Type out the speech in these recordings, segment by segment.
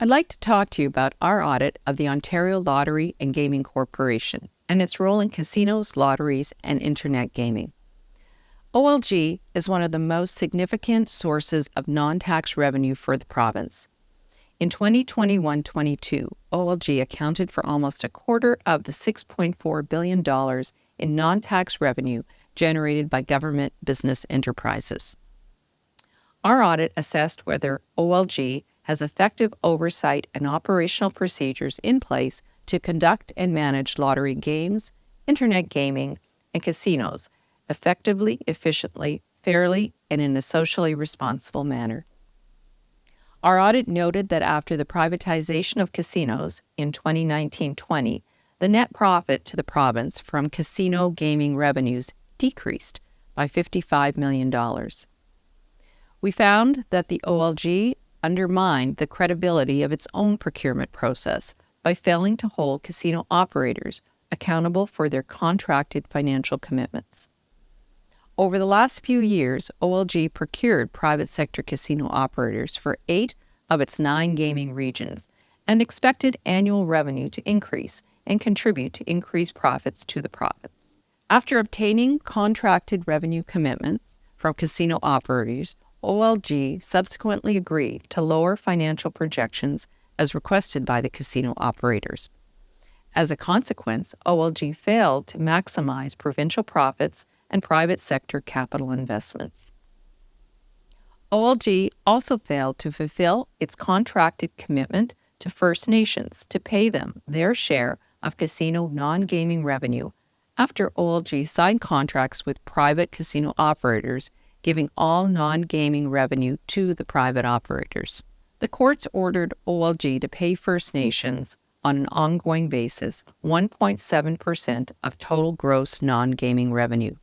I'd like to talk to you about our audit of the Ontario Lottery and Gaming Corporation and its role in casinos, lotteries, and internet gaming. OLG is one of the most significant sources of non-tax revenue for the province. In 2021-22, OLG accounted for almost a quarter of the $6.4 billion in non-tax revenue generated by government business enterprises. Our audit assessed whether OLG has effective oversight and operational procedures in place to conduct and manage lottery games, internet gaming, and casinos effectively, efficiently, fairly, and in a socially responsible manner. Our audit noted that after the privatization of casinos in 2019-20, the net profit to the province from casino gaming revenues decreased by $55 million. We found that the OLG undermined the credibility of its own procurement process by failing to hold casino operators accountable for their contracted financial commitments. Over the last few years, OLG procured private sector casino operators for 8 of its 9 gaming regions and expected annual revenue to increase and contribute to increased profits to the province. After obtaining contracted revenue commitments from casino operators, OLG subsequently agreed to lower financial projections as requested by the casino operators. As a consequence, OLG failed to maximize provincial profits and private sector capital investments. OLG also failed to fulfill its contracted commitment to First Nations to pay them their share of casino non-gaming revenue after OLG signed contracts with private casino operators, giving all non-gaming revenue to the private operators. The courts ordered OLG to pay First Nations on an ongoing basis 1.7% of total gross non-gaming revenue.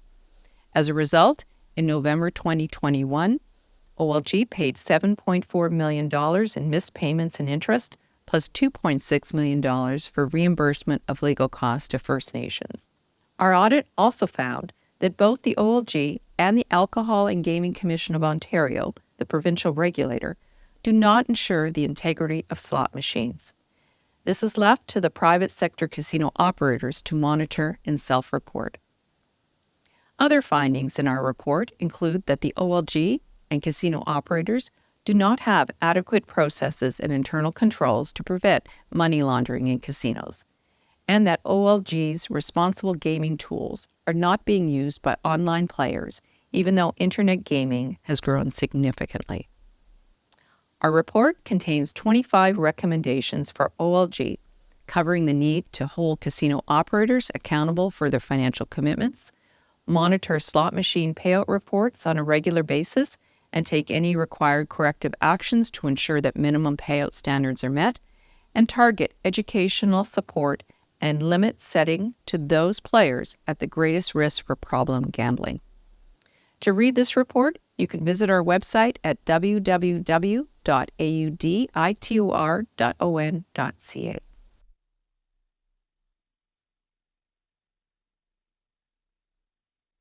As a result, in November 2021, OLG paid $7.4 million in missed payments and interest, plus $2.6 million for reimbursement of legal costs to First Nations. Our audit also found that both the OLG and the Alcohol and Gaming Commission of Ontario, the provincial regulator, do not ensure the integrity of slot machines. This is left to the private sector casino operators to monitor and self-report. Other findings in our report include that the OLG and casino operators do not have adequate processes and internal controls to prevent money laundering in casinos, and that OLG's responsible gaming tools are not being used by online players, even though internet gaming has grown significantly. Our report contains 25 recommendations for OLG, covering the need to hold casino operators accountable for their financial commitments, monitor slot machine payout reports on a regular basis, and take any required corrective actions to ensure that minimum payout standards are met, and target educational support and limit setting to those players at the greatest risk for problem gambling. To read this report, you can visit our website at www.auditor.on.ca.